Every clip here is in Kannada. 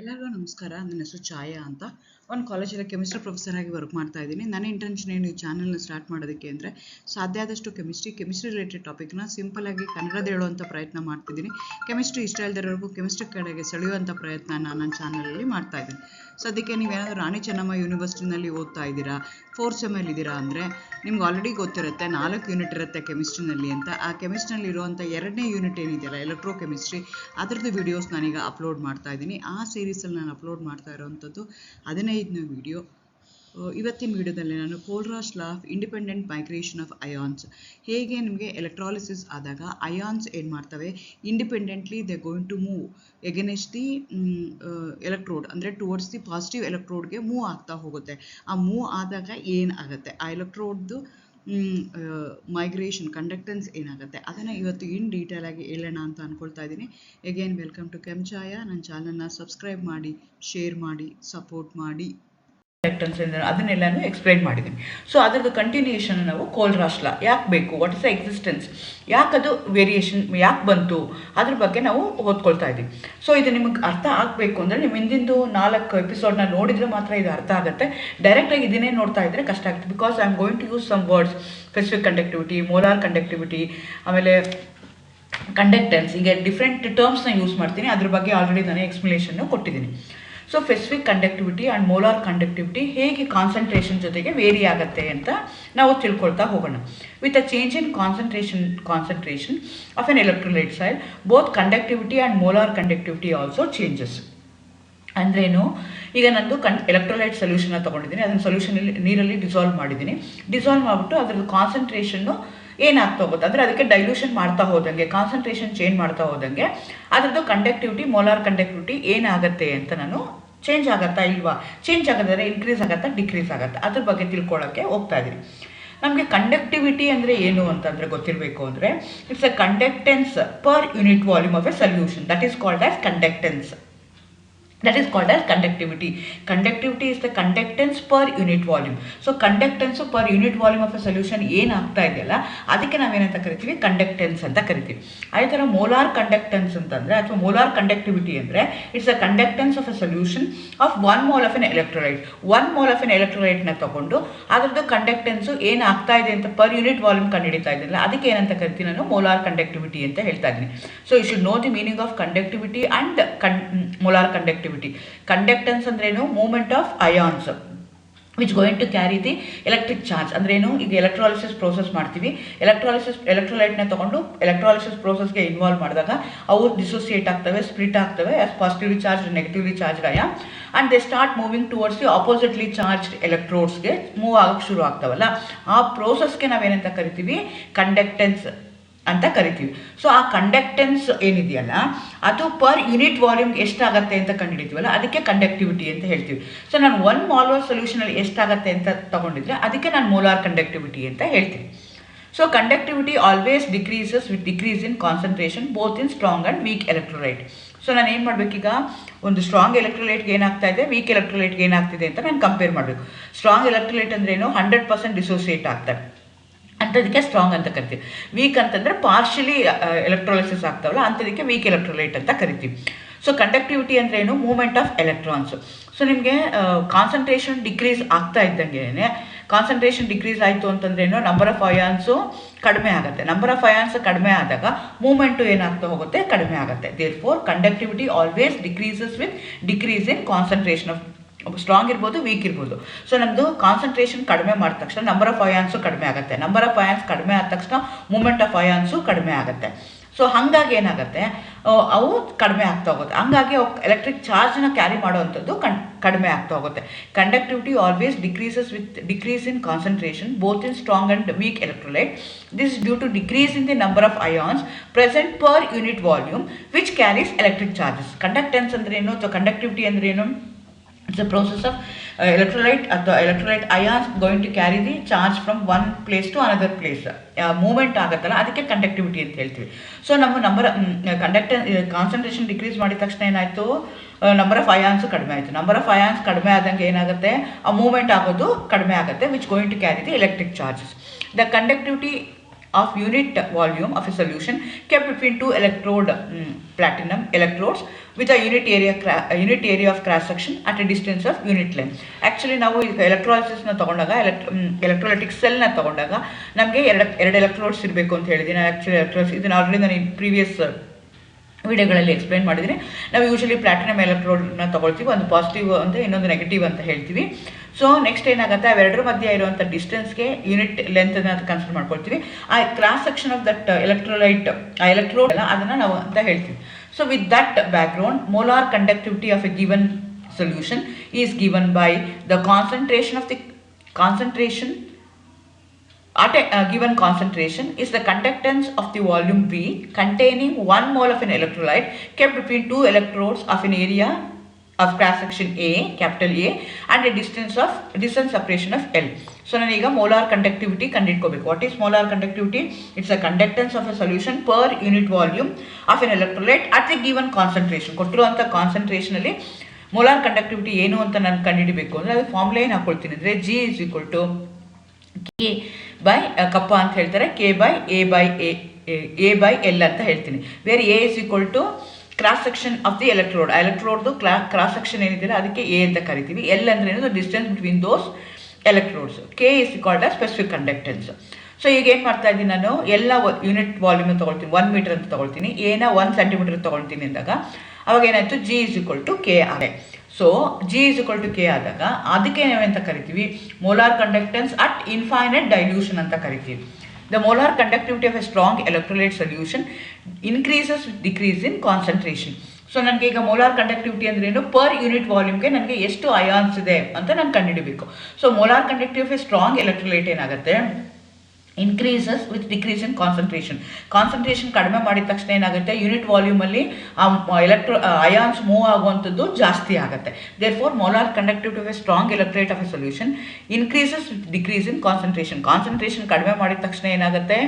ಎಲ್ಲರಿಗೂ ನಮಸ್ಕಾರ. ನನ್ನ ಹೆಸರು ಛಾಯಾ ಅಂತ. ಒಂದು ಕಾಲೇಜಲ್ಲಿ ಕೆಮಿಸ್ಟ್ರಿ ಪ್ರೊಫೆಸರ್ ಆಗಿ ವರ್ಕ್ ಮಾಡ್ತಾ ಇದ್ದೀನಿ. ನನ್ನ ಇಂಟೆನ್ಷನ್ ಏನು ಈ ಚಾನಲ್ನ ಸ್ಟಾರ್ಟ್ ಮಾಡೋದಕ್ಕೆ ಅಂದರೆ ಸಾಧ್ಯ ಆದಷ್ಟು ಕೆಮಿಸ್ಟ್ರಿ ರಿಲೇಟೆಡ್ ಟಾಪಿಕ್ನ ಸಿಂಪಲ್ ಆಗಿ ಕನ್ನಡದ ಹೇಳುವಂಥ ಪ್ರಯತ್ನ ಮಾಡ್ತಿದ್ದೀನಿ. ಕೆಮಿಸ್ಟ್ರಿ ಇಷ್ಟ ಇಲ್ಲದಿರೋರ್ಗೂ ಕೆಮಿಸ್ಟ್ರಿ ಕಡೆಗೆ ಸೆಳೆಯುವಂಥ ಪ್ರಯತ್ನ ನನ್ನ ಚಾನಲಲ್ಲಿ ಮಾಡ್ತಾ ಇದ್ದೀನಿ. ಸದ್ಯಕ್ಕೆ ನೀವೇನಾದರೂ ರಾಣಿ ಚೆನ್ನಮ್ಮ ಯೂನಿವರ್ಸಿಟಿನಲ್ಲಿ ಓದ್ತಾ ಇದ್ದೀರಾ, 4th ಸೆಮ್ ಇದ್ದೀರಾ ಅಂದರೆ ನಿಮ್ಗೆ ಆಲ್ರೆಡಿ ಗೊತ್ತಿರುತ್ತೆ 4 ಯೂನಿಟ್ ಇರುತ್ತೆ ಕೆಮಿಸ್ಟ್ರಿನಲ್ಲಿ ಅಂತ. ಆ ಕೆಮಿಸ್ಟ್ರಿನಲ್ಲಿ ಇರುವಂಥ 2ನೇ ಯೂನಿಟ್ ಏನಿದೆಯಲ್ಲ ಎಲೆಕ್ಟ್ರೋ ಕೆಮಿಸ್ಟ್ರಿ, ಅದರದ್ದು ವಿಡಿಯೋಸ್ ನಾನೀಗ ಅಪ್ಲೋಡ್ ಮಾಡ್ತಾ ಇದ್ದೀನಿ. ಆ ಸೀರೀಸಲ್ಲಿ ನಾನು ಅಪ್ಲೋಡ್ ಮಾಡ್ತಾ ಇರೋವಂಥದ್ದು 15ನೇ ವಿಡಿಯೋ. ಇವತ್ತಿನ ವಿಡಿಯೋದಲ್ಲಿ ನಾನು Kohlrausch law of independent migration of ions, ಹೇಗೆ ನಿಮಗೆ ಎಲೆಕ್ಟ್ರಾಲಿಸಿಸ್ ಆದಾಗ ಅಯಾನ್ಸ್ ಏನು ಮಾಡ್ತವೆ, independently they going to move against the electrode, ಅಂದರೆ ಟುವರ್ಡ್ಸ್ ದಿ ಪಾಸಿಟಿವ್ ಎಲೆಕ್ಟ್ರೋಡ್ಗೆ ಮೂವ್ ಆಗ್ತಾ ಹೋಗುತ್ತೆ. ಆ ಮೂವ್ ಆದಾಗ ಏನಾಗುತ್ತೆ, ಆ ಎಲೆಕ್ಟ್ರೋಡ್ದು ಮೈಗ್ರೇಷನ್ ಕಂಡಕ್ಟೆನ್ಸ್ ಏನಾಗುತ್ತೆ, ಅದನ್ನು ಇವತ್ತು ಇನ್ ಡೀಟೇಲ್ ಆಗಿ ಹೇಳೋಣ ಅಂತ ಅಂದ್ಕೊಳ್ತಾ ಇದ್ದೀನಿ. ಎಗೇನ್ ವೆಲ್ಕಮ್ ಟು ಕೆಮ್ಚಾಯ. ನನ್ನ ಚಾನಲ್ನ ಸಬ್ಸ್ಕ್ರೈಬ್ ಮಾಡಿ, ಶೇರ್ ಮಾಡಿ, ಸಪೋರ್ಟ್ ಮಾಡಿ. ಕಂಡಕ್ಟೆನ್ಸ್ ಅದನ್ನೆಲ್ಲನೂ ಎಕ್ಸ್ಪ್ಲೈನ್ ಮಾಡಿದ್ದೀನಿ. ಸೊ ಅದರದ್ದು ಕಂಟಿನ್ಯೂಷನ್ ನಾವು ಕೋಲ್ರಾಸ್ ಲಾ ಯಾಕೆ ಬೇಕು, ವಾಟ್ ಇಸ್ ದ ಎಕ್ಸಿಸ್ಟೆನ್ಸ್, ಯಾಕದು ವೇರಿಯೇಷನ್ ಯಾಕೆ ಬಂತು, ಅದ್ರ ಬಗ್ಗೆ ನಾವು ಓದ್ಕೊಳ್ತಾ ಇದ್ದೀವಿ. ಸೊ ಇದು ನಿಮಗೆ ಅರ್ಥ ಆಗಬೇಕು ಅಂದರೆ ನೀವು ಹಿಂದಿಂದು 4 ಎಪಿಸೋಡ್ನ ನೋಡಿದರೆ ಮಾತ್ರ ಇದು ಅರ್ಥ ಆಗುತ್ತೆ. ಡೈರೆಕ್ಟಾಗಿ ಇದನ್ನೇ ನೋಡ್ತಾ ಇದ್ದರೆ ಕಷ್ಟ ಆಗುತ್ತೆ. Because I am going to use some words, specific conductivity, molar conductivity, ಆಮೇಲೆ ಕಂಡಕ್ಟೆನ್ಸ್, ಹೀಗೆ ಡಿಫ್ರೆಂಟ್ ಟರ್ಮ್ಸ್ನ ಯೂಸ್ ಮಾಡ್ತೀನಿ. ಅದ್ರ ಬಗ್ಗೆ ಆಲ್ರೆಡಿ ನಾನು ಎಕ್ಸ್ಪ್ಲನೇಷನ್ನು ಕೊಟ್ಟಿದ್ದೀನಿ. So specific conductivity and molar conductivity ಹೇಗೆ ಕಾನ್ಸಂಟ್ರೇಷನ್ ಜೊತೆಗೆ ವೇರಿ ಆಗುತ್ತೆ ಅಂತ ನಾವು ತಿಳ್ಕೊಳ್ತಾ ಹೋಗೋಣ. With a change in concentration of an electrolyte side, both conductivity and molar conductivity also changes. ಅಂದ್ರೇನು, ಈಗ ನಂದು ಎಲೆಕ್ಟ್ರೋಲೈಟ್ ಸೊಲ್ಯೂಷನ್ನ ತೊಗೊಂಡಿದ್ದೀನಿ, ಅದನ್ನು ಸೊಲ್ಯೂಷನಲ್ಲಿ ನೀರಲ್ಲಿ ಡಿಸಾಲ್ವ್ ಮಾಡಿದ್ದೀನಿ. ಡಿಸಾಲ್ವ್ ಮಾಡಿಬಿಟ್ಟು ಅದರದ್ದು ಕಾನ್ಸಂಟ್ರೇಷನ್ನು ಏನಾಗ್ತಾ ಹೋಗುತ್ತೆ ಅಂದರೆ ಅದಕ್ಕೆ ಡೈಲ್ಯೂಷನ್ ಮಾಡ್ತಾ ಹೋದಂಗೆ, ಕಾನ್ಸಂಟ್ರೇಷನ್ ಚೇಂಜ್ ಮಾಡ್ತಾ ಹೋದಂಗೆ ಅದರದ್ದು ಕಂಡಕ್ಟಿವಿಟಿ, ಮೋಲಾರ್ ಕಂಡಕ್ಟಿವಿಟಿ ಏನಾಗುತ್ತೆ ಅಂತ ನಾನು ಚೇಂಜ್ ಆಗುತ್ತಾ ಇಲ್ವಾ, ಚೇಂಜ್ ಆಗೋದಾದ್ರೆ ಇನ್ಕ್ರೀಸ್ ಆಗುತ್ತಾ ಡಿಕ್ರೀಸ್ ಆಗುತ್ತಾ ಅದ್ರ ಬಗ್ಗೆ ತಿಳ್ಕೊಳ್ಳೋಕ್ಕೆ ಹೋಗ್ತಾ ಇದ್ದೀನಿ. ನಮಗೆ ಕಂಡಕ್ಟಿವಿಟಿ ಅಂದರೆ ಏನು ಅಂತಂದರೆ ಗೊತ್ತಿರಬೇಕು ಅಂದರೆ it's a conductance per unit volume of a solution, that is called as conductance. That is called as conductivity. Conductivity is the conductance per unit volume. So conductance per unit volume of a solution ಏನಾಗ್ತಾ ಇದೆಯಲ್ಲ ಅದಕ್ಕೆ ನಾವೇನಂತ ಕರಿತೀವಿ, ಕಂಡಕ್ಟೆನ್ಸ್ ಅಂತ ಕರಿತೀವಿ. ಅದೇ ಥರ ಮೋಲಾರ್ ಕಂಡಕ್ಟೆನ್ಸ್ ಅಂತಂದರೆ ಅಥವಾ ಮೋಲಾರ್ ಕಂಡಕ್ಟಿವಿಟಿ ಅಂದರೆ it's a conductance of a solution of 1 mole of an electrolyte. 1 mole of an ಎಲೆಕ್ಟ್ರೋಲೈಟ್ನ ತಗೊಂಡು ಅದರದ್ದು ಕಂಡಕ್ಟೆನ್ಸು ಏನಾಗ್ತಾ ಇದೆ ಅಂತ ಪರ್ ಯೂನಿಟ್ ವಾಲ್ಯೂಮ್ ಕಂಡುಹಿಡಿತಾ ಇದ್ದಿಲ್ಲ, ಅದಕ್ಕೆ ಏನಂತ ಕರಿತೀನಿ ನಾನು, ಮೋಲಾರ್ ಕಂಡಕ್ಟಿವಿಟಿ ಅಂತ ಹೇಳ್ತಾ ಇದ್ದೀನಿ. So you should know the meaning of conductivity and molar conductivity. Conductance ಅಂದ್ರೇನು, movement of ions which going to carry the electric charge. ಅಂದ್ರೇನು, ಈಗ ಎಲೆಕ್ಟ್ರಾಲಿಸಿಸ್ ಪ್ರೋಸೆಸ್ ಮಾಡ್ತೀವಿ, ಎಲೆಕ್ಟ್ರೋಲೈಟ್ನ ತೊಗೊಂಡು ಎಲೆಕ್ಟ್ರಾಲಿಸಿಸ್ ಪ್ರೋಸೆಸ್ಗೆ ಇನ್ವಾಲ್ವ್ ಮಾಡಿದಾಗ ಅವು ಡಿಸೋಸಿಯೇಟ್ ಆಗ್ತವೆ, ಸ್ಪ್ಲಿಟ್ ಆಗ್ತವೆ as positively charge negatively charge ion, and they start moving towards the oppositely charged ಎಲೆಕ್ಟ್ರೋಡ್ಸ್ಗೆ ಮೂವ್ ಆಗೋಕ್ಕೆ ಶುರು ಆಗ್ತಾವಲ್ಲ, ಆ ಪ್ರೋಸೆಸ್ಗೆ ನಾವೇನಂತ ಕರಿತೀವಿ, ಕಂಡಕ್ಟೆನ್ಸ್ ಅಂತ ಕರಿತೀವಿ. ಸೊ ಆ ಕಂಡಕ್ಟೆನ್ಸ್ ಏನಿದೆಯಲ್ಲ ಅದು ಪರ್ ಯೂನಿಟ್ ವಾಲ್ಯೂಮ್ಗೆ ಎಷ್ಟಾಗತ್ತೆ ಅಂತ ಕಂಡುಹಿಡಿತೀವಲ್ಲ ಅದಕ್ಕೆ ಕಂಡಕ್ಟಿವಿಟಿ ಅಂತ ಹೇಳ್ತೀವಿ. ಸೊ ನಾನು 1 mole ಸೊಲ್ಯೂಷನಲ್ಲಿ ಎಷ್ಟಾಗತ್ತೆ ಅಂತ ತಗೊಂಡಿದ್ರೆ ಅದಕ್ಕೆ ನಾನು ಮೋಲಾರ್ ಕಂಡಕ್ಟಿವಿಟಿ ಅಂತ ಹೇಳ್ತೀನಿ. So conductivity always decreases with decrease in concentration both in strong and weak electrolyte. So ನಾನು ಏನು ಮಾಡಬೇಕೀಗ, ಒಂದು ಸ್ಟ್ರಾಂಗ್ ಎಲೆಕ್ಟ್ರೋಲೈಟ್ಗೆ ಏನಾಗ್ತಾ ಇದೆ, ವೀಕ್ ಎಲೆಕ್ಟ್ರೋಲೈಟ್ಗೆ ಏನಾಗ್ತಿದೆ ಅಂತ ನಾನು ಕಂಪೇರ್ ಮಾಡಬೇಕು. ಸ್ಟ್ರಾಂಗ್ ಎಲೆಕ್ಟ್ರೋಲೈಟ್ ಅಂದ್ರೇನು, 100% ಡಿಸೋಸಿಯೇಟ್ ಆಗ್ತಾರೆ ಅಂಥದಕ್ಕೆ ಸ್ಟ್ರಾಂಗ್ ಅಂತ ಕರಿತೀವಿ. ವೀಕ್ ಅಂತಂದರೆ ಪಾರ್ಷಿಯಲಿ ಎಲೆಕ್ಟ್ರೋಲಿಸಿಸ್ ಆಗ್ತಾವಲ್ಲ ಅಂಥದಕ್ಕೆ ವೀಕ್ ಎಲೆಕ್ಟ್ರೋಲೈಟ್ ಅಂತ ಕರಿತೀವಿ. ಸೊ ಕಂಡಕ್ಟಿವಿಟಿ ಅಂದರೆ ಏನು, ಮೂವ್ಮೆಂಟ್ ಆಫ್ ಎಲೆಕ್ಟ್ರಾನ್ಸು. ಸೊ ನಿಮಗೆ ಕಾನ್ಸಂಟ್ರೇಷನ್ ಡಿಕ್ರೀಸ್ ಆಗ್ತಾ ಇದ್ದಂಗೆ, ಕಾನ್ಸಂಟ್ರೇಷನ್ ಡಿಕ್ರೀಸ್ ಆಯಿತು ಅಂತಂದ್ರೇನು, ನಂಬರ್ ಆಫ್ ಅಯಾನ್ಸು ಕಡಿಮೆ ಆಗುತ್ತೆ. ನಂಬರ್ ಆಫ್ ಅಯಾನ್ಸ್ ಕಡಿಮೆ ಆದಾಗ ಮೂವ್ಮೆಂಟು ಏನಾಗ್ತಾ ಹೋಗುತ್ತೆ, ಕಡಿಮೆ ಆಗುತ್ತೆ. Therefore conductivity always decreases with decrease in concentration of, strong ಇರ್ಬೋದು ವೀಕ್ ಇರ್ಬೋದು. ಸೊ ನಮ್ಮದು ಕಾನ್ಸಂಟ್ರೇಷನ್ ಕಡಿಮೆ ಮಾಡಿದ ತಕ್ಷಣ ನಂಬರ್ ಆಫ್ ಅಯಾನ್ಸು ಕಡಿಮೆ ಆಗುತ್ತೆ. ನಂಬರ್ ಆಫ್ ಅಯಾನ್ಸ್ ಕಡಿಮೆ ಆದ ತಕ್ಷಣ ಮೂಮೆಂಟ್ ಆಫ್ ಅಯಾನ್ಸು ಕಡಿಮೆ ಆಗುತ್ತೆ. ಸೊ ಹಾಗಾಗಿ ಏನಾಗುತ್ತೆ, ಅವು ಕಡಿಮೆ ಆಗ್ತಾ ಹೋಗುತ್ತೆ. ಹಂಗಾಗಿ ಎಲೆಕ್ಟ್ರಿಕ್ ಚಾರ್ಜ್ನ ಕ್ಯಾರಿ ಮಾಡೋವಂಥದ್ದು ಕಡಿಮೆ ಆಗ್ತಾ ಹೋಗುತ್ತೆ. Conductivity always decreases with decrease in concentration both in strong and weak electrolyte. This is due to decrease in the number of ions present per unit volume which carries electric charges. Conductance ಅಂದ್ರೇನು ಅಥವಾ ಕಂಡಕ್ಟಿವಿಟಿ ಅಂದ್ರೇನು, it's a process of electrolyte ions going to carry the charge from one place to another place. Movement ಆಗುತ್ತಲ್ಲ ಅದಕ್ಕೆ ಕಂಡಕ್ಟಿವಿಟಿ ಅಂತ ಹೇಳ್ತೀವಿ. ಸೊ ನಮ್ಮ ಕಾನ್ಸಂಟ್ರೇಷನ್ ಡಿಕ್ರೀಸ್ ಮಾಡಿದ ತಕ್ಷಣ ಏನಾಯಿತು, ನಂಬರ್ ಆಫ್ ಅಯಾನ್ಸು ಕಡಿಮೆ ಆಯಿತು. ನಂಬರ್ ಆಫ್ ಅಯಾನ್ಸ್ ಕಡಿಮೆ ಆದಂಗೆ ಏನಾಗುತ್ತೆ, ಆ ಮೂವ್ಮೆಂಟ್ ಆಗೋದು ಕಡಿಮೆ ಆಗುತ್ತೆ, which going to carry the electric charges. The conductivity of unit volume of a solution kept between two electrode platinum electrodes with a unit area of cross section at a distance of unit length. Actually ನಾವು ಈಗ ಎಲೆಕ್ಟ್ರಾಲಿಸಿಸ್ನ ತೊಗೊಂಡಾಗ ಎಲೆಕ್ಟ್ರೋಲೈಟಿಕ್ ಸೆಲ್ನ ತೊಗೊಂಡಾಗ ನಮಗೆ ಎರಡು ಎಲೆಕ್ಟ್ರೋಡ್ಸ್ ಇರಬೇಕು ಅಂತ ಹೇಳಿದ್ದೀನಿ. ಆ್ಯಕ್ಚುಲಿ ಇದನ್ನು ಆಲ್ರೆಡಿ ನಾನು ಪ್ರೀವಿಯಸ್ ವಿಡಿಯೋಗಳಲ್ಲಿ ಎಕ್ಸ್ಪ್ಲೈನ್ ಮಾಡಿದರೆ ನಾವು ಯೂಶಲಿ ಪ್ಲಾಟಿನಮ್ ಎಲೆಕ್ಟ್ರೋಡ್ನ ತೊಗೊಳ್ತೀವಿ, ಒಂದು ಪಾಸಿಟಿವ್ ಅಂತ ಇನ್ನೊಂದು ನೆಗೆಟಿವ್ ಅಂತ ಹೇಳ್ತೀವಿ. ಸೊ ನೆಕ್ಸ್ಟ್ ಏನಾಗುತ್ತೆ, ಅವೆರಡರ ಮಧ್ಯೆ ಇರುವಂಥ ಡಿಸ್ಟೆನ್ಸ್ಗೆ ಯೂನಿಟ್ ಲೆಂತನ್ನು ಕನ್ಸಿಡರ್ ಮಾಡ್ಕೊಳ್ತೀವಿ. ಆ cross section of that electrolyte ಆ ಎಲೆಕ್ಟ್ರೋಡ್ ಅಲ್ಲ ಅದನ್ನು ನಾವು ಅಂತ ಹೇಳ್ತೀವಿ. So with that background molar conductivity of A given solution is given by the concentration at a given concentration is the conductance of the volume V containing 1 mole of an electrolyte kept between two electrodes of an area of cross section A, capital A, and a distance separation of L. So nanige molar conductivity ಕಂಡುಹಿಡ್ಕೋಬೇಕು. What is molar conductivity? It's the conductance of a solution per unit volume of an electrolyte at a given concentration. ಕೊಟ್ಟಿರುವಂಥ ಕಾನ್ಸಂಟ್ರೇಷನ್ ಅಲ್ಲಿ ಮೋಲಾರ್ ಕಂಡಕ್ಟಿವಿಟಿ ಏನು ಅಂತ ನಾನು ಕಂಡುಹಿಡಬೇಕು ಅಂದರೆ ಅದು ಫಾರ್ಮುಲಾ ಏನು ಹಾಕೊಳ್ತೀನಿ ಅಂದರೆ G is equal to K by ಕಪ್ಪ ಅಂತ ಹೇಳ್ತಾರೆ, K by A by L ಅಂತ ಹೇಳ್ತೀನಿ. Where A is equal to cross section of the electrode, ಎಲೆಕ್ಟ್ರೋಡ್ದು ಕ್ರಾಸ್ ಸೆಕ್ಷನ್ ಏನಿದೆ ಅದಕ್ಕೆ ಎ ಅಂತ ಕರಿತೀವಿ. ಎಲ್ ಅಂದರೆ ಏನದು distance between those electrodes. K is called a specific conductance. So ಈಗ ಏನು ಮಾಡ್ತಾ ಇದ್ದೀನಿ ನಾನು, ಎಲ್ಲ ಯೂನಿಟ್ ವಾಲ್ಯೂಮ್ ತೊಗೊಳ್ತೀನಿ, 1 ಮೀಟರ್ ಅಂತ ತೊಗೊಳ್ತೀನಿ, ಎನ 1 ಸೆಂಟಿಮೀಟರ್ ತೊಗೊಳ್ತೀನಿ ಅಂದಾಗ ಅವಾಗ ಏನಾಯಿತು, G is equal to K ಆಗಿದೆ. So G is equal to K ಆದಾಗ ಅದಕ್ಕೆ ನಾವೆಂತ ಕರಿತೀವಿ, molar conductance at infinite dilution ಅಂತ ಕರಿತೀವಿ. The molar conductivity of a strong electrolyte solution increases with decrease in concentration. So ನನಗೆ ಈಗ ಮೋಲಾರ್ ಕಂಡಕ್ಟಿವಿಟಿ ಅಂದ್ರೆ ಏನು, ಪರ್ ಯೂನಿಟ್ ವಾಲ್ಯೂಮ್ಗೆ ನನಗೆ ಎಷ್ಟು ಅಯಾನ್ಸ್ ಇದೆ ಅಂತ ನಾನು ಕಂಡುಹಿಡಬೇಕು. So molar conductivity of a strong electrolyte ಏನಾಗುತ್ತೆ, increases with decrease in concentration ಕಡಿಮೆ ಮಾಡಿದ ತಕ್ಷಣ ಏನಾಗುತ್ತೆ, ಯೂನಿಟ್ ವಾಲ್ಯೂಮಲ್ಲಿ ಅಯಾನ್ಸ್ ಮೂವ್ ಆಗುವಂಥದ್ದು ಜಾಸ್ತಿ ಆಗುತ್ತೆ. Therefore molar conductivity of a strong electrolyte of a solution increases with decrease in concentration ಕಡಿಮೆ ಮಾಡಿದ ತಕ್ಷಣ ಏನಾಗುತ್ತೆ,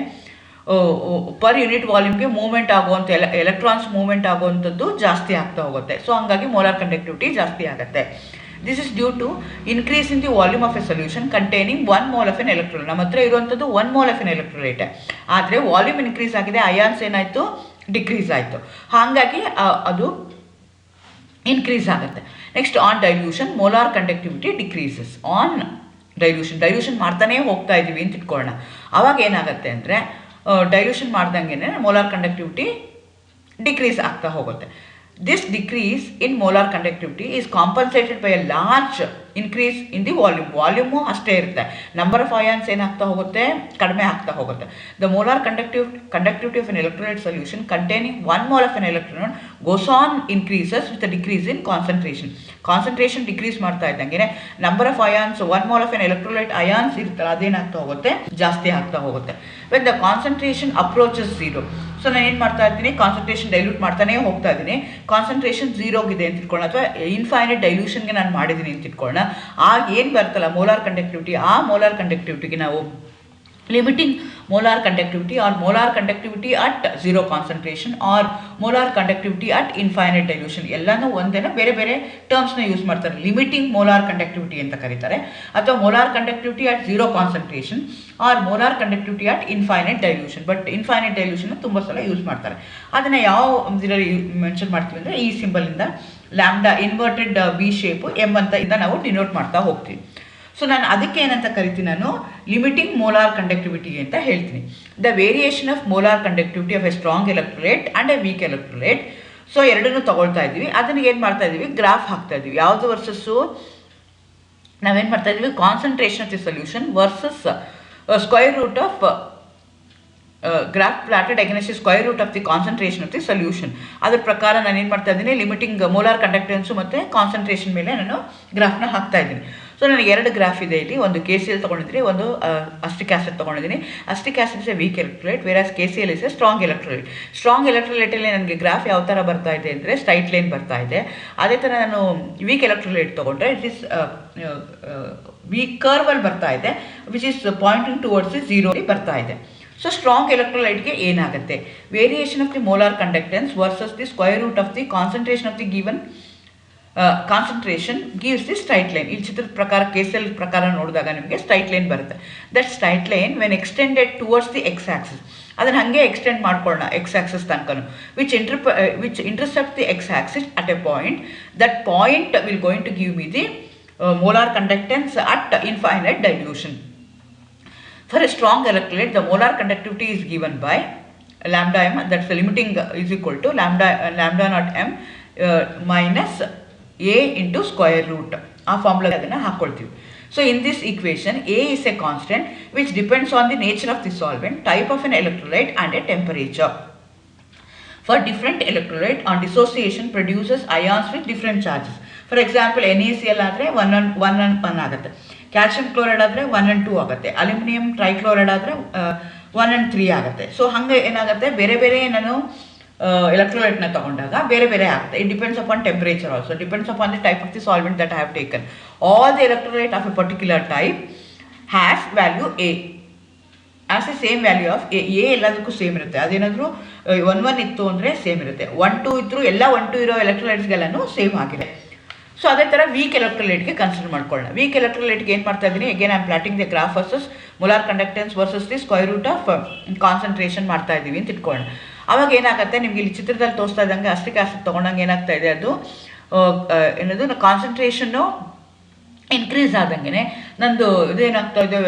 ಪರ್ ಯೂನಿಟ್ ವಾಲ್ಯೂಮ್ಗೆ ಮೂವ್ಮೆಂಟ್ ಆಗುವಂಥ ಎಲೆಕ್ಟ್ರಾನ್ಸ್ ಮೂವ್ಮೆಂಟ್ ಆಗುವಂಥದ್ದು ಜಾಸ್ತಿ ಆಗ್ತಾ ಹೋಗುತ್ತೆ. ಸೊ ಹಂಗಾಗಿ ಮೋಲಾರ್ ಕಂಡಕ್ಟಿವಿಟಿ ಜಾಸ್ತಿ ಆಗುತ್ತೆ. This is due to increase in the volume of a solution containing 1 mole of an electrolyte. ನಮ್ಮ ಹತ್ರ ಇರುವಂಥದ್ದು 1 mole of an electrolyte. ಆದರೆ ವಾಲ್ಯೂಮ್ ಇನ್ಕ್ರೀಸ್ ಆಗಿದೆ, ಅಯಾನ್ಸ್ ಏನಾಯಿತು, ಡಿಕ್ರೀಸ್ ಆಯಿತು. ಹಾಗಾಗಿ ಅದು ಇನ್ಕ್ರೀಸ್ ಆಗುತ್ತೆ. Next on dilution molar conductivity decreases. On dilution ಮಾಡ್ತಾನೇ ಹೋಗ್ತಾ ಇದ್ದೀವಿ ಅಂತ ಇಟ್ಕೊಳ್ಳೋಣ. ಆವಾಗ ಏನಾಗುತ್ತೆ ಅಂದರೆ ಡೈಲ್ಯೂಷನ್ ಮಾಡ್ದಂಗೆ ಮೋಲಾರ್ ಕಂಡಕ್ಟಿವಿಟಿ ಡಿಕ್ರೀಸ್ ಆಗ್ತಾ ಹೋಗುತ್ತೆ. This decrease in molar conductivity is compensated by a large increase in the volume. Volume ಅಷ್ಟೇ ಇರುತ್ತೆ, ನಂಬರ್ ಆಫ್ ಅಯಾನ್ಸ್ ಏನಾಗ್ತಾ ಹೋಗುತ್ತೆ, ಕಡಿಮೆ ಆಗ್ತಾ ಹೋಗುತ್ತೆ. The molar conductivity of an electrolyte solution containing 1 mole of an electron goes on increases with a decrease in concentration decrease ಮಾಡ್ತಾ ಇದ್ದಂಗೆ number of ions 1 mole of an electrolyte ions ಇರ್ತಲ್ಲ ಅದೇನಾಗ್ತಾ ಹೋಗುತ್ತೆ, ಜಾಸ್ತಿ ಆಗ್ತಾ ಹೋಗುತ್ತೆ. When the concentration approaches 0, so ನಾನು ಏನು ಮಾಡ್ತಾ ಇರ್ತೀನಿ, ಕಾನ್ಸಂಟ್ರೇಷನ್ ಡೈಲ್ಯೂಟ್ ಮಾಡ್ತಾನೇ ಹೋಗ್ತಾ ಇದ್ದೀನಿ, ಕಾನ್ಸಂಟ್ರೇಷನ್ 0ಗಿದೆ ಅಂತ ಇಟ್ಕೊಳ್ಳೋಣ, ಅಥವಾ ಇನ್ಫೈನೈಟ್ ಡೈಲ್ಯೂಷನ್ಗೆ ನಾನು ಮಾಡಿದ್ದೀನಿ ಅಂತ ಇಟ್ಕೊಳ್ಳೋಣ. ಆಗ ಏನು ಬರ್ತಲ್ಲ ಮೋಲಾರ್ ಕಂಡಕ್ಟಿವಿಟಿ, ಆ ಮೋಲಾರ್ ಕಂಡಕ್ಟಿವಿಟಿಗೆ ನಾವು limiting molar conductivity or molar conductivity at zero concentration or molar conductivity at infinite dilution ಎಲ್ಲಾನು ಒಂದೇನ ಬೇರೆ ಬೇರೆ ಟರ್ಮ್ಸ್ ನ ಯೂಸ್ ಮಾಡ್ತಾರೆ. ಲಿಮಿಟಿಂಗ್ ಮೋಲಾರ್ ಕಂಡಕ್ಟಿವಿಟಿ ಅಂತ ಕರೀತಾರೆ, ಅಥವಾ molar conductivity at zero concentration or molar conductivity at infinite dilution. But infinite dilution ತುಂಬ ಸಲ ಯೂಸ್ ಮಾಡ್ತಾರೆ. ಅದನ್ನ ಯಾವ ಇದರಲ್ಲಿ ಮೆನ್ಷನ್ ಮಾಡ್ತೀವಿ ಅಂದರೆ ಈ ಸಿಂಬಲ್ ಇಂದ lambda inverted V shape M ಅಂತ ಇಂದ ನಾವು ಡಿನೋಟ್ ಮಾಡ್ತಾ ಹೋಗ್ತೀವಿ. ಸೊ ನಾನು ಅದಕ್ಕೆ ಏನಂತ ಕರಿತೀನಿ, ನಾನು ಲಿಮಿಟಿಂಗ್ ಮೋಲಾರ್ ಕಂಡಕ್ಟಿವಿಟಿ ಅಂತ ಹೇಳ್ತೀನಿ. The variation of molar conductivity of a strong electrolyte and a weak electrolyte. So ಎರಡನ್ನೂ ತಗೊಳ್ತಾ ಇದ್ದೀವಿ, ಅದನ್ನು ಏನು ಮಾಡ್ತಾ ಇದ್ದೀವಿ, ಗ್ರಾಫ್ ಹಾಕ್ತಾ ಇದ್ದೀವಿ. ಯಾವುದು ವರ್ಸಸ್ಸು ನಾವೇನು ಮಾಡ್ತಾ ಇದ್ದೀವಿ, concentration of the solution versus square root of graph plotted against square root of the concentration of the solution. ಅದ್ರ ಪ್ರಕಾರ ನಾನು ಏನು ಮಾಡ್ತಾ ಇದ್ದೀನಿ, ಲಿಮಿಟಿಂಗ್ ಮೋಲಾರ್ ಕಂಡಕ್ಟೆನ್ಸು ಮತ್ತು ಕಾನ್ಸಂಟ್ರೇಷನ್ ಮೇಲೆ ನಾನು ಗ್ರಾಫ್ನ ಹಾಕ್ತಾ ಇದ್ದೀನಿ. ಸೊ ನನಗೆ ಎರಡು ಗ್ರಾಫ್ ಇದೆ ಇಲ್ಲಿ, ಒಂದು KCl ತೊಗೊಂಡಿದ್ದೀನಿ, ಒಂದು ಅಸ್ಟಿಕ್ ಆಸಿಡ್ ತೊಗೊಂಡಿದ್ದೀನಿ. Acetic acid is a weak electrolyte, whereas KCl is a strong electrolyte. Strong ಎಲೆಕ್ಟ್ರೋಲೈಟಲ್ಲಿ ನನಗೆ ಗ್ರಾಫ್ ಯಾವ ಥರ ಬರ್ತಾ ಇದೆ ಅಂದರೆ ಸ್ಟ್ರೈಟ್ ಲೈನ್ ಬರ್ತಾ ಇದೆ. ಅದೇ ಥರ ನಾನು ವೀಕ್ ಎಲೆಕ್ಟ್ರೋಲೈಟ್ ತೊಗೊಂಡ್ರೆ ಇಟ್ ಇಸ್ ವೀಕ್ ಕರ್ವಲ್ಲಿ ಬರ್ತಾ ಇದೆ, which is pointing towards zero ಬರ್ತಾ ಇದೆ. ಸೊ ಸ್ಟ್ರಾಂಗ್ ಎಲೆಕ್ಟ್ರೋಲೈಟ್ಗೆ ಏನಾಗುತ್ತೆ, variation of the molar conductance versus the square root of the concentration of the given concentration gives the straight line. ಇಲ್ಲಿ ಚಿತ್ರದ ಪ್ರಕಾರ ಕೇಸಲ್ ಪ್ರಕಾರ ನೋಡಿದಾಗ ನಿಮಗೆ ಸ್ಟ್ರೈಟ್ ಲೈನ್ ಬರುತ್ತೆ. That straight line when extended towards the X axis, ಅದನ್ನು ಹಾಗೆ ಎಕ್ಸ್ಟೆಂಡ್ ಮಾಡ್ಕೊಳ್ಳೋಣ X axis ತನಕನು, which intercept the X axis at a point. That point will going to give me the molar conductance at infinite dilution. For a strong electrolyte, the molar conductivity is given by lambda m, that's the limiting is equal to lambda naught m minus a into square root. ಆ ಫಾರ್ಮುಲಾ ಅದನ್ನು ಹಾಕ್ಕೊಳ್ತೀವಿ. So in this equation, A is a constant which depends on the nature of the solvent, type of an electrolyte and a temperature. For different electrolyte, on dissociation produces ions with different charges. For example NaCl ಆದರೆ 1 ಆಗುತ್ತೆ, ಕ್ಯಾಲ್ಸಿಯಂ ಕ್ಲೋರೈಡ್ ಆದರೆ 1 and 2 ಆಗುತ್ತೆ, ಅಲ್ಯೂಮಿನಿಯಂ ಟ್ರೈಕ್ಲೋರೈಡ್ ಆದರೆ 1 and 3 ಆಗುತ್ತೆ. ಸೊ ಹಂಗೆ ಏನಾಗುತ್ತೆ, ಬೇರೆ ಬೇರೆ ನಾನು ಎಲೆಕ್ಟ್ರೋಲೈಟ್ನ ತಗೊಂಡಾಗ ಬೇರೆ ಬೇರೆ ಆಗುತ್ತೆ. It depends upon temperature also, depends upon the type of the solvent that I have taken. All the electrolyte of A particular type has value A as A same value of A. ಎಲ್ಲದಕ್ಕೂ ಸೇಮ್ ಇರುತ್ತೆ. ಅದೇನಾದರೂ 1 ಇತ್ತು ಅಂದರೆ ಸೇಮ್ ಇರುತ್ತೆ, 1 2 ಇದ್ದರೂ ಎಲ್ಲ 1 2 ಇರೋ ಎಲೆಕ್ಟ್ರೋಲೈಟ್ಸ್ಗೆಲ್ಲನೂ ಸೇಮ್ ಆಗಿದೆ. ಸೊ ಅದೇ ಥರ ವೀಕ್ ಎಲೆಕ್ಟ್ರೋಲೈಟ್ಗೆ ಕನ್ಸಿಡರ್ ಮಾಡ್ಕೊಳ್ಳೋಣ. ವೀಕ್ ಎಲೆಕ್ಟ್ರೋಲೈಟ್ಗೆ ಏನು ಮಾಡ್ತಾ ಇದ್ದೀನಿ, again I am plotting the graph versus molar conductance versus the square root of concentration ಮಾಡ್ತಾ ಇದ್ದೀವಿ ಅಂತ ಇಟ್ಕೊಳ್ಳೋಣ. ಅವಾಗ ಏನಾಗುತ್ತೆ, ನಿಮ್ಗೆ ಇಲ್ಲಿ ಚಿತ್ರದಲ್ಲಿ ತೋರಿಸ್ತಾ ಇದ್ದಂಗೆ ಅಸ್ಟಿಕ್ ಆಸಿಡ್ ತೊಗೊಂಡಂಗೆ ಏನಾಗ್ತಾ ಇದೆ, ಅದು ಏನದು ಕಾನ್ಸಂಟ್ರೇಷನ್ನು ಇನ್ಕ್ರೀಸ್ ಆದಂಗೆ ನಂದು ಇದೇನಾಗ್ತಾ ಇದೆ,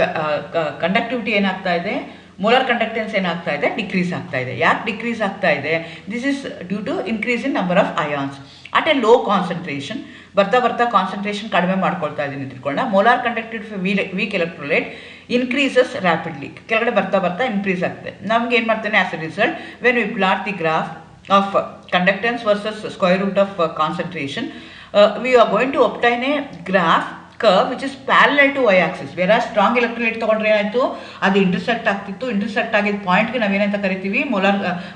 ಕಂಡಕ್ಟಿವಿಟಿ ಏನಾಗ್ತಾ ಇದೆ, ಮೋಲಾರ್ ಕಂಡಕ್ಟೆನ್ಸ್ ಏನಾಗ್ತಾ ಇದೆ, ಡಿಕ್ರೀಸ್ ಆಗ್ತಾ ಇದೆ. ಯಾಕೆ ಡಿಕ್ರೀಸ್ ಆಗ್ತಾ ಇದೆ? This is due to increase in number of ions at a low concentration. ಬರ್ತಾ ಬರ್ತಾ ಕಾನ್ಸಂಟ್ರೇಷನ್ ಕಡಿಮೆ ಮಾಡ್ಕೊಳ್ತಾ ಇದ್ದೀನಿ ತಿಳ್ಕೊಂಡ. Molar conductivity weak electrolyte increases rapidly, ಕೆಳಗಡೆ ಬರ್ತಾ ಬರ್ತಾ ಇನ್ಕ್ರೀಸ್ ಆಗ್ತದೆ. ನಮ್ಗೆ ಏನು ಮಾಡ್ತೇನೆ, as a result when we plot the graph of conductance versus square root of concentration, we are going to obtain a graph curve which is parallel to y axis. whereas strong electrolyte ತಗೊಂಡ್ರೆ ಏನಾಯಿತು, ಅದು ಇಂಟರ್ಸೆಕ್ಟ್ ಆಗ್ತಿತ್ತು. ಇಂಟರ್ಸೆಕ್ಟ್ ಆಗಿದ್ದ ಪಾಯಿಂಟ್ಗೆ ನಾವೇನಂತ ಕರಿತೀವಿ,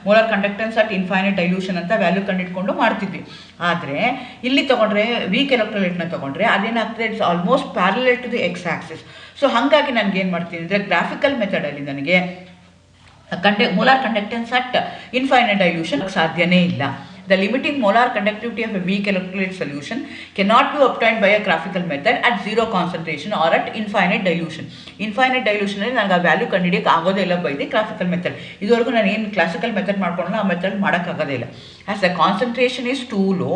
molar conductance at infinite dilution ಅಂತ ವ್ಯಾಲ್ಯೂ ಕಂಡಿಟ್ಕೊಂಡು ಮಾಡ್ತಿದ್ವಿ. ಆದರೆ ಇಲ್ಲಿ ತಗೊಂಡ್ರೆ ವೀಕ್ ಎಲೆಕ್ಟ್ರೋಲೈಟ್ನ ತಗೊಂಡ್ರೆ ಅದೇನಾಗ್ತದೆ, it's almost parallel to the X axis. So ಹಾಗಾಗಿ ನನಗೆ ಏನು ಮಾಡ್ತೀನಿ ಅಂದರೆ, ಗ್ರಾಫಿಕಲ್ ಮೆಥಡಲ್ಲಿ ನನಗೆ molar conductance at infinite dilution ಸಾಧ್ಯನೇ ಇಲ್ಲ. The limiting molar conductivity of a weak electrolyte solution cannot be obtained by a graphical method at zero concentration or at infinite dilution. Infinite dilution ಅಲ್ಲಿ ನನಗೆ ಆ ವ್ಯಾಲ್ಯೂ ಕಂಡುಹಿಡಿಯೋಕ್ಕೆ ಆಗೋದೇ ಇಲ್ಲ ಬೈ ದಿ ಗ್ರಾಫಿಕಲ್ ಮೆಥಡ್. ಇದುವರೆಗೂ ನಾನು ಏನು ಕ್ಲಾಸಿಕಲ್ ಮೆಥಡ್ ಮಾಡ್ಕೊಂಡಲ್ಲ, ಆ ಮೆಥಡ್ ಮಾಡೋಕ್ಕಾಗೋದೇ ಇಲ್ಲ. As the concentration is too low,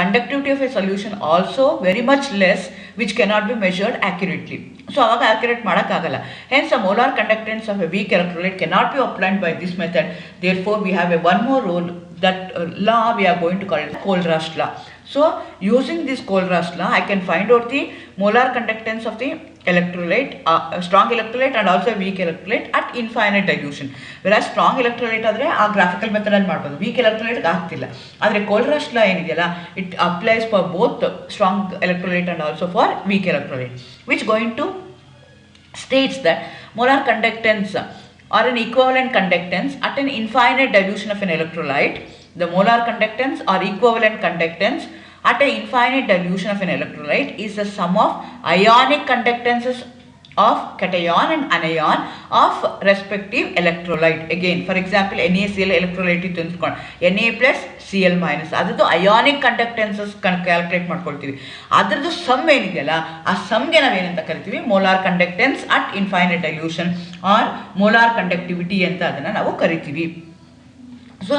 conductivity of a solution also very much less, which cannot be measured accurately. So ಅವಾಗ ಆಕ್ಯುರೇಟ್ ಮಾಡೋಕ್ಕಾಗಲ್ಲ. Hence the molar conductance of a weak electrolyte cannot be applied by this method. Therefore we have a one more rule. That law we are going to call it Kohlraasch law. So using this Kohlraasch law, I can find out the molar conductance of the electrolyte, strong electrolyte and also weak electrolyte at infinite dilution. Whereas strong electrolyte ಆದರೆ ಆ ಗ್ರಾಫಿಕಲ್ ಮೆಥಡ್ ಅಲ್ಲಿ ಮಾಡ್ಬೋದು, ವೀಕ್ ಎಲೆಕ್ಟ್ರೋಲೈಟ್ ಆಗ್ತಿಲ್ಲ. ಆದರೆ Kohlraasch law ಏನಿದೆಯಲ್ಲ, it applies for both strong electrolyte and also for weak electrolyte, which going to states that molar conductance or an equivalent conductance at an infinite dilution of an electrolyte. The molar conductance or equivalent conductance at an infinite dilution of an electrolyte is the sum of ionic conductances of cation and anion of respective electrolyte. Again, for example, NaCl electrolyte ಇತ್ತು ಅಂದ್ಕೊಂಡು Na plus Cl minus, ಅದ್ರದ್ದು ಅಯಾನಿಕ್ ಕಂಡಕ್ಟೆನ್ಸಸ್ ಕ್ಯಾಲ್ಕುಲೇಟ್ ಮಾಡ್ಕೊಳ್ತೀವಿ. ಅದ್ರದ್ದು ಸಮ್ ಏನಿದೆಯಲ್ಲ, ಆ ಸಮ್ಗೆ ನಾವೇನಂತ ಕರಿತೀವಿ, molar conductance at infinite dilution or molar conductivity ಅಂತ ಅದನ್ನು ನಾವು ಕರಿತೀವಿ. ಸೊ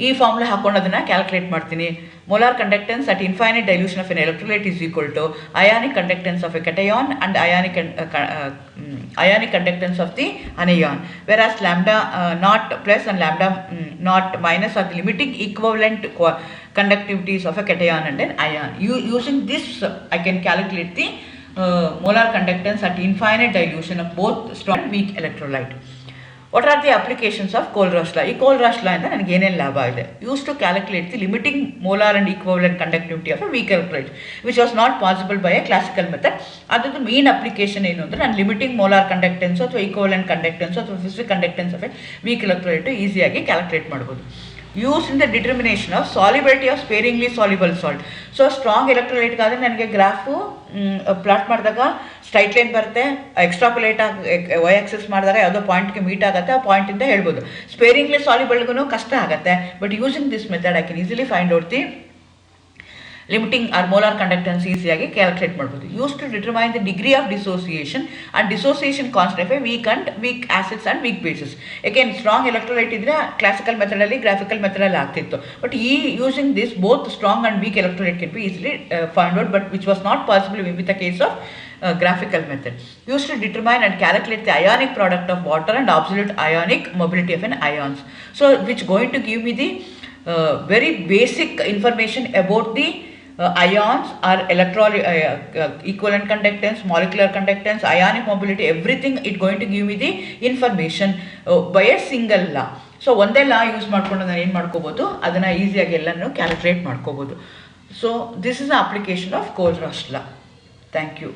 ಈ ಫಾರ್ಮುಲಾ ಹಾಕೊಂಡು ಅದನ್ನು ಕ್ಯಾಲ್ಕುಲೇಟ್ ಮಾಡ್ತೀನಿ. molar conductance at infinite dilution of an electrolyte is equal to ionic conductance of a cation and ionic conductance of the anion, whereas lambda naught plus and lambda naught minus are the limiting equivalent conductivities of a cation and an ion. Using this I can calculate the molar conductance at infinite dilution of both strong and weak electrolyte. What are the applications of Kohlraasch law? ಈ Kohlraasch law ಇಂದ ನನಗೆ ಏನೇನು ಲಾಭ ಇದೆ? Used to calculate the limiting molar and equivalent conductivity of a weak electrolyte, which was not possible by a classical method. ಅದರದ್ದು ಮೇನ್ ಅಪ್ಲಿಕೇಶನ್ ಏನು ಅಂದರೆ, ನಾನು ಲಿಮಿಟಿಂಗ್ ಮೋಲಾರ್ ಕಂಡಕ್ಟೆನ್ಸ್ ಅಥವಾ ಈಕ್ವಲೆಂಟ್ ಕಂಡಕ್ಟೆನ್ಸ್ ಅಥವಾ physical conductance of a weak electrolyte ಈಸಿಯಾಗಿ ಕ್ಯಾಲ್ಕುಲೇಟ್ ಮಾಡ್ಬೋದು. Used in the determination of solubility of sparingly soluble salt. So strong electrolyte ಆದರೆ ನನಗೆ ಗ್ರಾಫು ಪ್ಲಾಟ್ ಮಾಡಿದಾಗ ಸ್ಟ್ರೈಟ್ ಲೈನ್ ಬರುತ್ತೆ, ಎಕ್ಸ್ಟ್ರಾಪುಲೇಟ್ ಆಗಿ ವೈ ಆಕ್ಸಿಸ್ ಮಾಡಿದಾಗ ಯಾವುದೋ ಪಾಯಿಂಟ್ಗೆ ಮೀಟ್ ಆಗುತ್ತೆ, ಆ ಪಾಯಿಂಟಿಂದ ಹೇಳ್ಬೋದು. ಸ್ಪೇರಿಂಗ್ಲಿ ಸಾಲ್ಯುಬಲ್ಗೂ ಕಷ್ಟ ಆಗುತ್ತೆ, but using this method I can easily find out the limiting or molar conductance ಈಸಿಯಾಗಿ ಕ್ಯಾಲ್ಕುಲೇಟ್ ಮಾಡ್ಬೋದು. Use to determine the degree of dissociation and dissociation constant of weak acids and weak bases. ಏಕೆನ್ ಸ್ಟ್ರಾಂಗ್ ಎಲೆಕ್ಟ್ರೋಲೈಟ್ ಇದ್ರೆ ಕ್ಲಾಸಿಕಲ್ ಮೆಥಡಲ್ಲಿ ಗ್ರಾಫಿಕಲ್ ಮೆಥಡಲ್ಲಿ ಆಗ್ತಿತ್ತು. But using this both strong and weak electrolyte can be easily find out, but which was not possible with the case of graphical method. Used to determine and calculate the ionic product of water and absolute ionic mobility of an ions. So which going to give me the very basic information about the ions or equivalent conductance, molecular conductance, ionic mobility, everything it going to give me the information by a single law. So ಒಂದೇ ಲಾ ಯೂಸ್ ಮಾಡ್ಕೊಂಡು ನಾನು ಏನು ಮಾಡ್ಕೋಬೋದು, ಅದನ್ನು ಈಸಿಯಾಗಿ ಎಲ್ಲನೂ ಕ್ಯಾಲ್ಕುಲೇಟ್ ಮಾಡ್ಕೋಬೋದು. So this is the application of Kohlrausch law. Thank you.